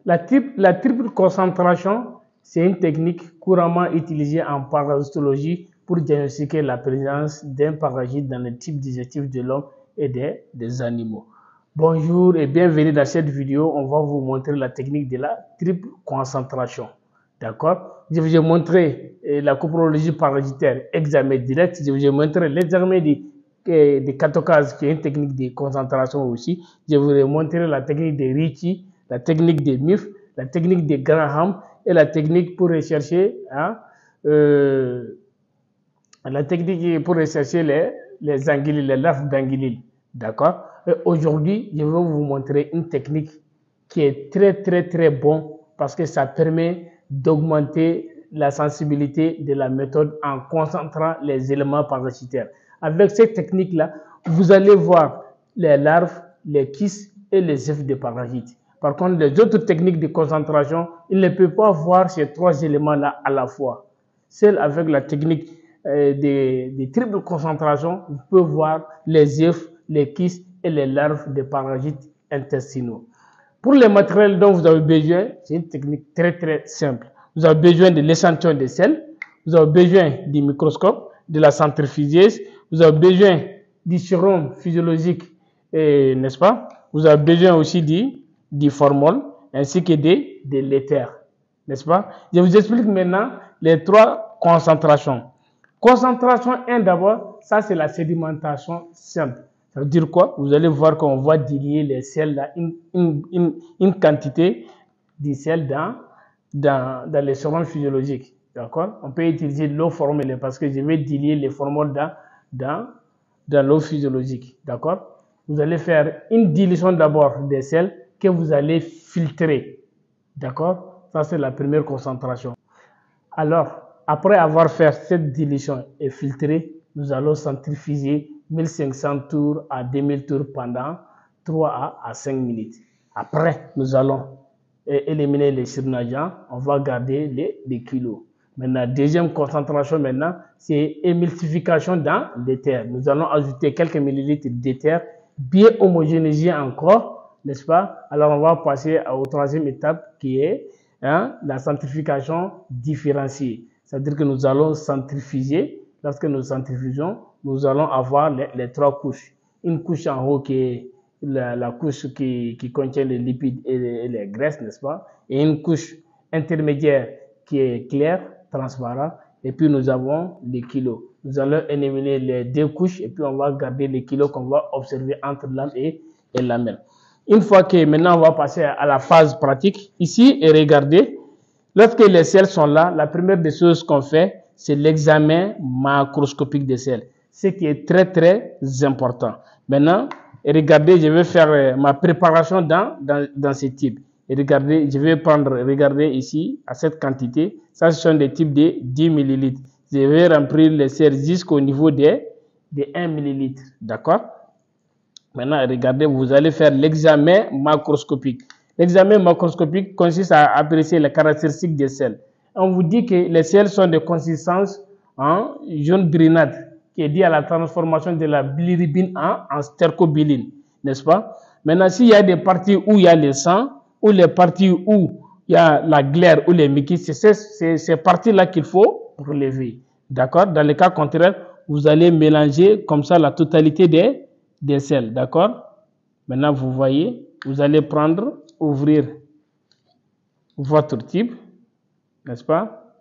La triple concentration, c'est une technique couramment utilisée en parasitologie pour diagnostiquer la présence d'un parasite dans le type digestif de l'homme et des animaux. Bonjour et bienvenue dans cette vidéo. On va vous montrer la technique de la triple concentration. D'accord? Je vous ai montré la coprologie parasitaire, examen direct. Je vous ai montré l'examen des catocases, qui est une technique de concentration aussi. Je vous ai montré la technique de Ricci, la technique de MIF, la technique de Graham et la technique pour rechercher, les anguilles, les larves d'anguilles. D'accord? Aujourd'hui, je vais vous montrer une technique qui est très bon parce que ça permet d'augmenter la sensibilité de la méthode en concentrant les éléments parasitaires. Avec cette technique-là, vous allez voir les larves, les kystes et les œufs de parasites. Par contre, les autres techniques de concentration, il ne peut pas voir ces trois éléments-là à la fois. Seul avec la technique de triple concentration, vous pouvez voir les œufs, les kystes et les larves de parasites intestinaux. Pour les matériels dont vous avez besoin, c'est une technique très simple. Vous avez besoin de l'échantillon de sel, vous avez besoin du microscope, de la centrifugeuse, vous avez besoin du sérum physiologique, n'est-ce pas? Vous avez besoin aussi du formol ainsi que de l'éther, n'est-ce pas? Je vous explique maintenant les trois concentrations. Concentration 1 d'abord, ça c'est la sédimentation simple. Ça veut dire quoi? Vous allez voir qu'on va diluer les sels, là, une quantité de sel dans les sérum physiologiques. D'accord? On peut utiliser l'eau formelle parce que je vais diluer les formules dans l'eau physiologique. D'accord? Vous allez faire une dilution d'abord des sels que vous allez filtrer. D'accord? Ça, c'est la première concentration. Alors, après avoir fait cette dilution et filtré, nous allons centrifuger 1500 tours à 2000 tours pendant 3 à 5 minutes. Après, nous allons éliminer les surnageants. On va garder les kilos. Maintenant, deuxième concentration, c'est émulsification dans l'éther. Nous allons ajouter quelques millilitres d'éther, bien homogénéisé encore, n'est-ce pas? Alors, on va passer au troisième étape qui est la centrifugation différenciée. C'est-à-dire que nous allons centrifuger. Lorsque nous centrifugeons, nous allons avoir les trois couches. Une couche en haut qui est la couche qui contient les lipides et les graisses, n'est-ce pas? Et une couche intermédiaire qui est claire, transparente. Et puis nous avons les kilos. Nous allons éliminer les deux couches et puis on va garder les kilos qu'on va observer entre l'âme et lamelle. Une fois que maintenant on va passer à la phase pratique. Ici, et regardez, lorsque les sels sont là, la première des choses qu'on fait, c'est l'examen macroscopique des sels. Ce qui est très important. Maintenant, regardez, je vais faire ma préparation dans ce type. Et regardez, je vais regardez ici, à cette quantité. Ça, ce sont des types de 10 ml. Je vais remplir les sels jusqu'au niveau de 1 ml. D'accord? Maintenant, regardez, vous allez faire l'examen macroscopique. L'examen macroscopique consiste à apprécier les caractéristiques des sels. On vous dit que les sels sont de consistance jaune grenade, qui est due à la transformation de la bilirubine en stercobiline, n'est-ce pas? Maintenant, s'il y a des parties où il y a le sang, ou les parties où il y a la glaire ou les muqueuses, c'est ces parties-là qu'il faut relever. D'accord? Dans le cas contraire, vous allez mélanger comme ça la totalité des sels. D'accord? Maintenant, vous voyez, vous allez ouvrir votre type, n'est-ce pas?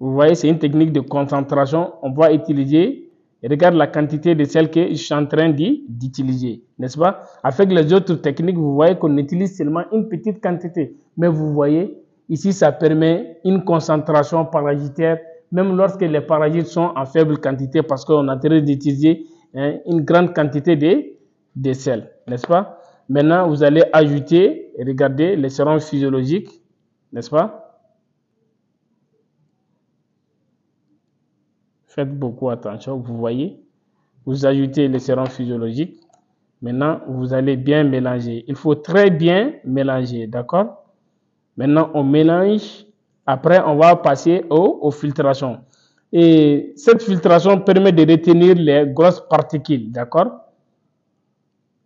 Vous voyez, c'est une technique de concentration. On va utiliser, regarde la quantité de sel que je suis en train d'utiliser, n'est-ce pas? Avec les autres techniques, vous voyez qu'on utilise seulement une petite quantité. Mais vous voyez, ici, ça permet une concentration parasitaire, même lorsque les parasites sont en faible quantité, parce qu'on a en train d'utiliser une grande quantité de sel, n'est-ce pas? Maintenant, vous allez ajouter, regardez, les sérums physiologiques, n'est-ce pas? Faites beaucoup attention, vous voyez. Vous ajoutez les sérums physiologiques. Maintenant, vous allez bien mélanger. Il faut très bien mélanger, d'accord? Maintenant, on mélange. Après, on va passer aux filtrations. Et cette filtration permet de retenir les grosses particules, d'accord?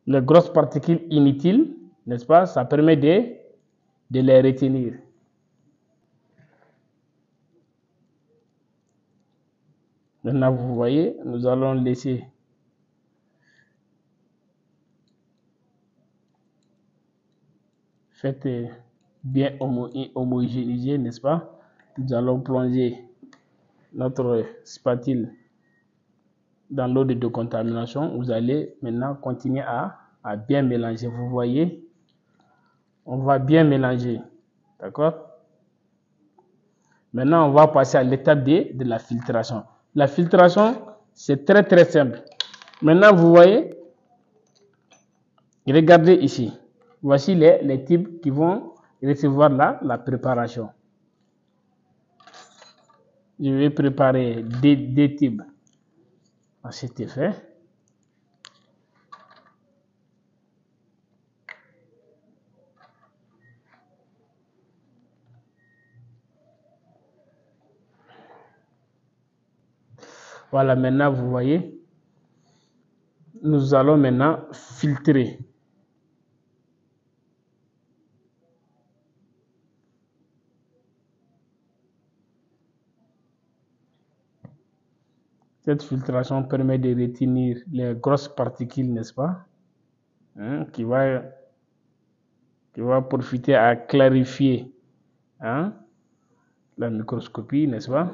les grosses particules inutiles, n'est-ce pas? Ça permet de les retenir. Maintenant, vous voyez, nous allons laisser faites bien homogénéiser, n'est-ce pas? Nous allons plonger notre spatule dans l'eau de décontamination. Vous allez maintenant continuer à bien mélanger. Vous voyez, on va bien mélanger. D'accord? Maintenant, on va passer à l'étape de la filtration. La filtration, c'est très très simple. Maintenant, vous voyez, regardez ici. Voici les types qui vont recevoir la préparation. Je vais préparer des types à cet effet. Voilà, maintenant vous voyez, nous allons maintenant filtrer. Cette filtration permet de retenir les grosses particules, n'est-ce pas? Qui va profiter à clarifier la microscopie, n'est-ce pas?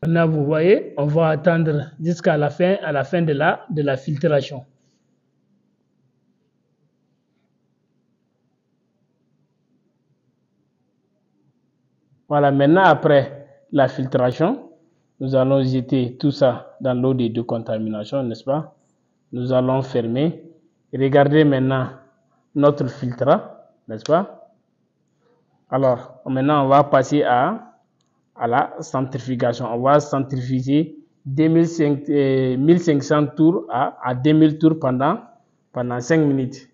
Maintenant, vous voyez, on va attendre jusqu'à la fin de la filtration. Voilà, maintenant après la filtration, nous allons jeter tout ça dans l'eau de décontamination, n'est-ce pas? Nous allons fermer. Regardez maintenant notre filtre, n'est-ce pas? Alors, maintenant, on va passer à la centrifugation. On va centrifuger 1500 tours à 2000 tours pendant 5 minutes.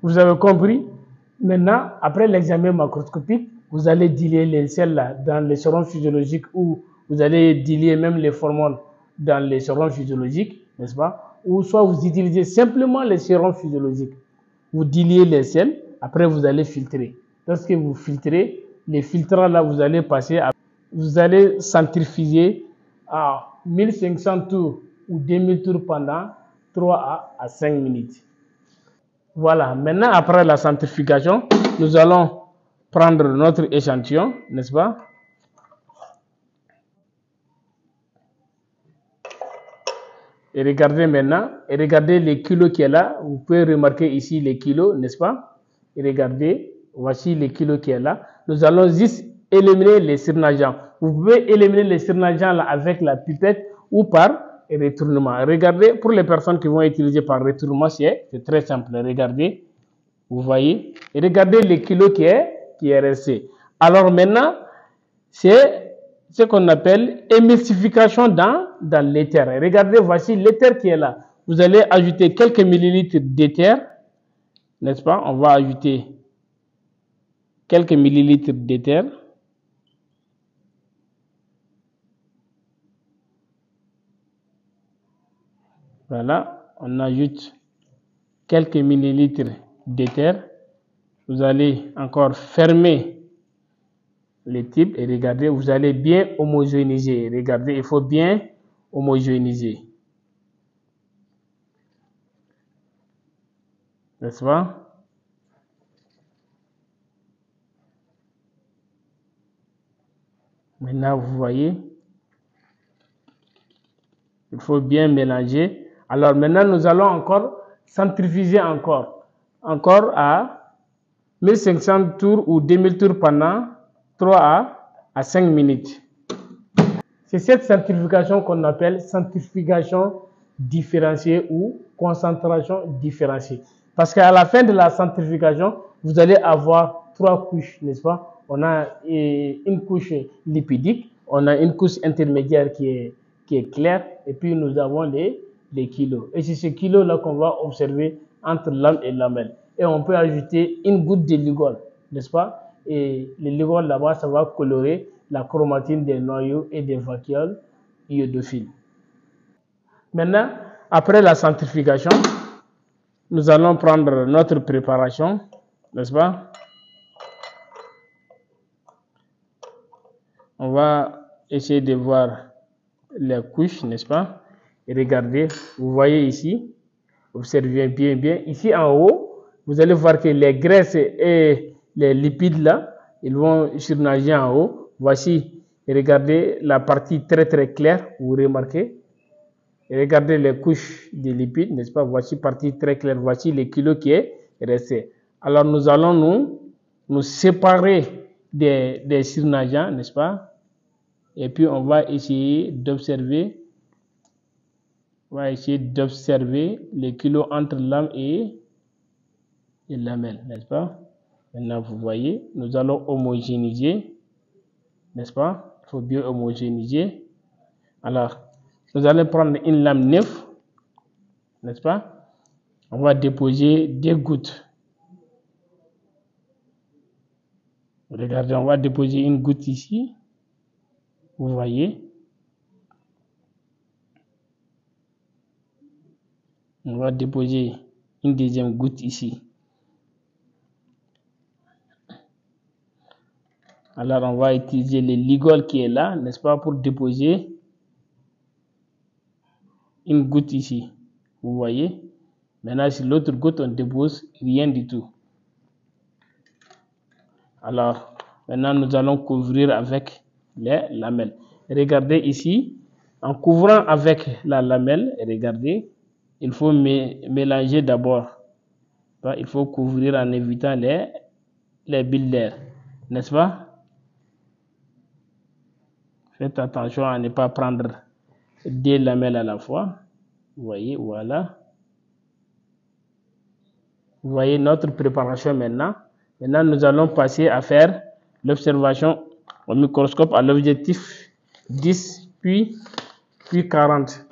Vous avez compris? Maintenant, après l'examen macroscopique, vous allez diluer les sels là dans les sérums physiologiques ou vous allez diluer même les formol dans les sérums physiologiques, n'est-ce pas? Ou soit vous utilisez simplement les sérums physiologiques. Vous diluez les sels, après vous allez filtrer. Lorsque vous filtrez, les filtrants là, vous allez centrifuger à 1500 tours ou 2000 tours pendant 3 à 5 minutes. Voilà, maintenant après la centrifugation, nous allons prendre notre échantillon, n'est-ce pas? Et regardez maintenant, et regardez les kilos qui est là. Vous pouvez remarquer ici les kilos, n'est-ce pas? Et regardez, voici les kilos qui est là. Nous allons juste éliminer les surnageants. Vous pouvez éliminer les surnageants là avec la pipette ou par retournement. Regardez, pour les personnes qui vont utiliser par retournement, c'est très simple. Regardez, vous voyez, et regardez les kilos qui est resté. Alors maintenant, c'est ce qu'on appelle émulsification dans l'éther. Regardez, voici l'éther qui est là. Vous allez ajouter quelques millilitres d'éther, n'est-ce pas? On va ajouter quelques millilitres d'éther. Voilà, on ajoute quelques millilitres d'éther. Vous allez encore fermer les types et regardez, vous allez bien homogénéiser. Regardez, il faut bien homogénéiser. N'est-ce pas? Maintenant, vous voyez, il faut bien mélanger. Alors maintenant, nous allons encore centrifuger encore à 1500 tours ou 2000 tours pendant 3 à 5 minutes. C'est cette centrifugation qu'on appelle centrifugation différenciée ou concentration différenciée. Parce qu'à la fin de la centrifugation, vous allez avoir 3 couches, n'est-ce pas? On a une couche lipidique, on a une couche intermédiaire qui est qui est clair, et puis nous avons les kilos. Et c'est ce kilo-là qu'on va observer entre lame et lamelle. Et on peut ajouter une goutte de ligol, n'est-ce pas? Et le ligol là-bas, ça va colorer la chromatine des noyaux et des vacuoles iodophiles. Maintenant, après la centrifugation, nous allons prendre notre préparation, n'est-ce pas? On va essayer de voir les couches, n'est-ce pas? Et regardez, vous voyez ici, observez bien. Ici en haut, vous allez voir que les graisses et les lipides là, ils vont surnager en haut. Voici, regardez la partie très claire, vous remarquez. Et regardez les couches de lipides, n'est-ce pas? Voici partie très claire, voici les kilos qui est resté. Alors nous allons nous séparer des surnageants, n'est-ce pas? Et puis on va essayer d'observer les kilos entre lame et lamelle, n'est-ce pas? Maintenant vous voyez, nous allons homogénéiser, n'est-ce pas? Il faut bien homogénéiser. Alors, nous allons prendre une lame neuve, n'est-ce pas? On va déposer des gouttes. Regardez, on va déposer une goutte ici. Vous voyez? On va déposer une deuxième goutte ici. Alors, on va utiliser le ligol qui est là, n'est-ce pas, pour déposer une goutte ici. Vous voyez? Maintenant, sur l'autre goutte, on dépose rien du tout. Alors, maintenant, nous allons couvrir avec les lamelles. Regardez ici, en couvrant avec la lamelle, regardez, il faut mélanger d'abord. Il faut couvrir en évitant les bulles d'air, n'est-ce pas? Faites attention à ne pas prendre deux lamelles à la fois. Vous voyez, voilà. Vous voyez notre préparation maintenant. Maintenant, nous allons passer à faire l'observation au microscope à l'objectif 10 puis 40.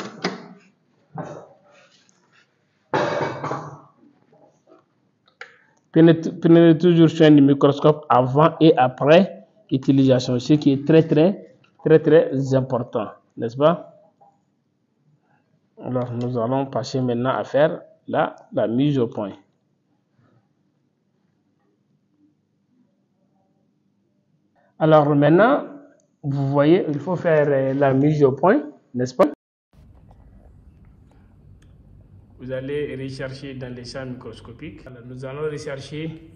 Prenez toujours soin du microscope avant et après utilisation, ce qui est très important, n'est-ce pas? Alors, nous allons passer maintenant à faire la mise au point. Alors maintenant, vous voyez, il faut faire la mise au point, n'est-ce pas? Vous allez rechercher dans les champs microscopiques. Alors, nous allons rechercher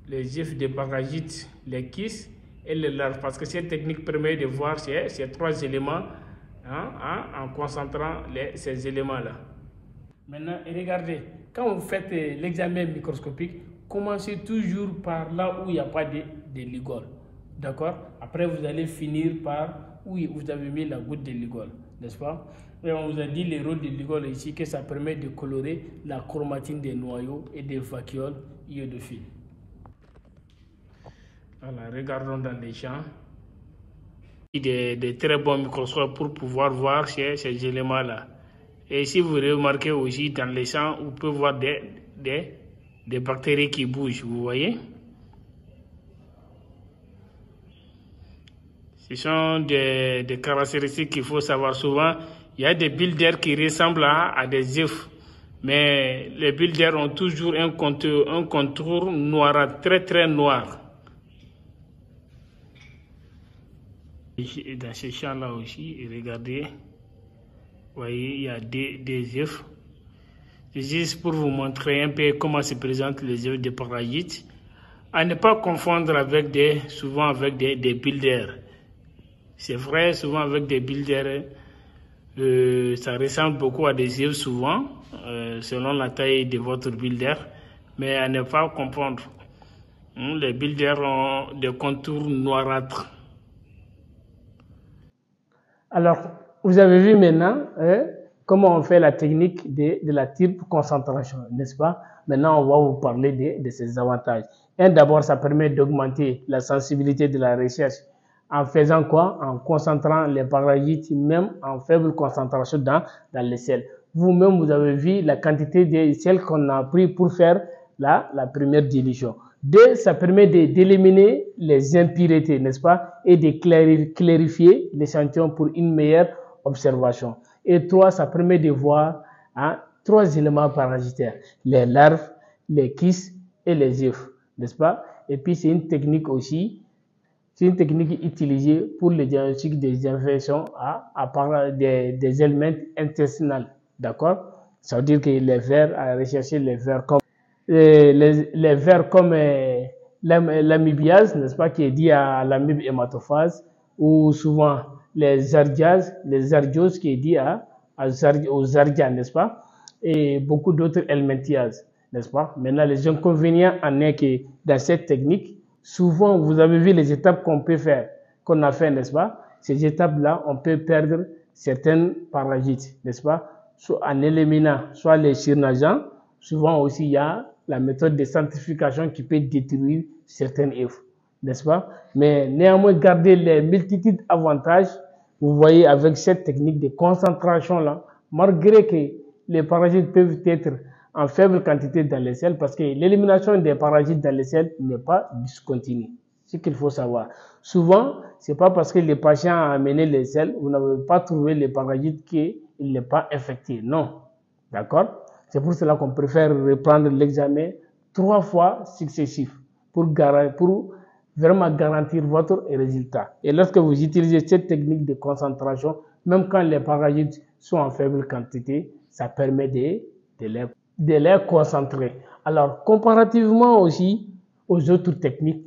les œufs de parasites, les kystes et les larves, parce que cette technique permet de voir ces trois éléments en concentrant ces éléments-là. Maintenant, regardez, quand vous faites l'examen microscopique, commencez toujours par là où il n'y a pas de ligol. D'accord? Après, vous allez finir par où vous avez mis la goutte de ligol, n'est-ce pas? Et on vous a dit le rôle de ligol ici, que ça permet de colorer la chromatine des noyaux et des vacuoles iodophiles. Voilà, regardons dans les champs. Des très bons microscopes pour pouvoir voir ces éléments-là. Et si vous remarquez aussi dans les champs, vous pouvez voir des bactéries qui bougent, vous voyez? Ce sont des caractéristiques qu'il faut savoir. Souvent, il y a des bulles d'air qui ressemblent à des œufs, mais les bulles d'air ont toujours un contour noir, très noir. Et dans ces champs-là aussi, regardez, vous voyez, il y a des œufs. C'est juste pour vous montrer un peu comment se présentent les œufs de parasites. À ne pas confondre souvent avec des bulles d'air. C'est vrai, souvent avec des bulles d'air, ça ressemble beaucoup à des œufs souvent, selon la taille de votre bulle d'air, mais à ne pas confondre. Les bulles d'air ont des contours noirâtres. Alors, vous avez vu maintenant comment on fait la technique de la triple concentration, n'est-ce pas? Maintenant, on va vous parler de ses avantages. D'abord, ça permet d'augmenter la sensibilité de la recherche En faisant quoi? En concentrant les parasites, même en faible concentration dans les selles. Vous-même, vous avez vu la quantité de sel qu'on a pris pour faire la première dilution. 2, ça permet d'éliminer les impuretés, n'est-ce pas? Et de clarifier l'échantillon pour une meilleure observation. Et 3, ça permet de voir 3 éléments parasitaires, les larves, les kystes et les œufs, n'est-ce pas? Et puis, c'est une technique aussi. C'est une technique utilisée pour le diagnostic des infections à part des éléments intestinaux. D'accord? Ça veut dire que les vers, à rechercher les vers comme l'amibiase, n'est-ce pas, qui est dit à l'amibe hématophage, ou souvent les ardiases, les ardioses qui est dit aux ardias, n'est-ce pas, et beaucoup d'autres helminthiases, n'est-ce pas. Maintenant, les inconvénients en est que dans cette technique, souvent, vous avez vu les étapes qu'on peut faire, qu'on a fait, n'est-ce pas? Ces étapes-là, on peut perdre certains parasites, n'est-ce pas? Soit en éliminant, soit les surnageants. Souvent aussi, il y a la méthode de centrifugation qui peut détruire certains œufs, n'est-ce pas? Mais néanmoins, garder les multitudes d'avantages, vous voyez, avec cette technique de concentration-là, malgré que les parasites peuvent être en faible quantité dans les selles, parce que l'élimination des parasites dans les selles n'est pas discontinue. C'est ce qu'il faut savoir. Souvent, ce n'est pas parce que le patient a amené les selles, vous n'avez pas trouvé les parasites qu'il n'est pas infecté. Non. D'accord? C'est pour cela qu'on préfère reprendre l'examen 3 fois successifs pour vraiment garantir votre résultat. Et lorsque vous utilisez cette technique de concentration, même quand les parasites sont en faible quantité, ça permet de les concentrer. Alors, comparativement aussi aux autres techniques,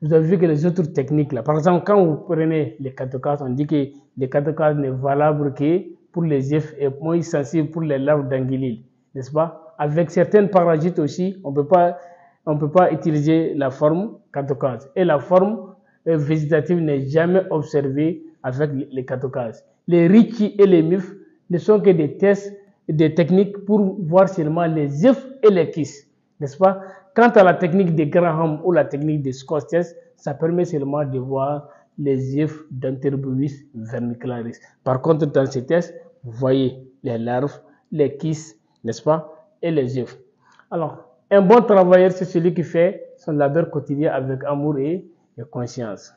vous avez vu que les autres techniques, là, par exemple, quand vous prenez les catocases, on dit que les catocases n'est valable que pour les œufs et moins sensible pour les larves d'anguilles, n'est-ce pas? Avec certains parasites aussi, on peut pas utiliser la forme catocase. Et la forme végétative n'est jamais observée avec les catocases. Les richi et les mufs ne sont que des tests, des techniques pour voir seulement les œufs et les kystes, n'est-ce pas? Quant à la technique de Graham ou la technique de Scott test, ça permet seulement de voir les œufs d'Enterobovis vermicularis. Par contre, dans ces tests, vous voyez les larves, les kystes, n'est-ce pas, et les œufs. Alors, un bon travailleur, c'est celui qui fait son labeur quotidien avec amour et conscience.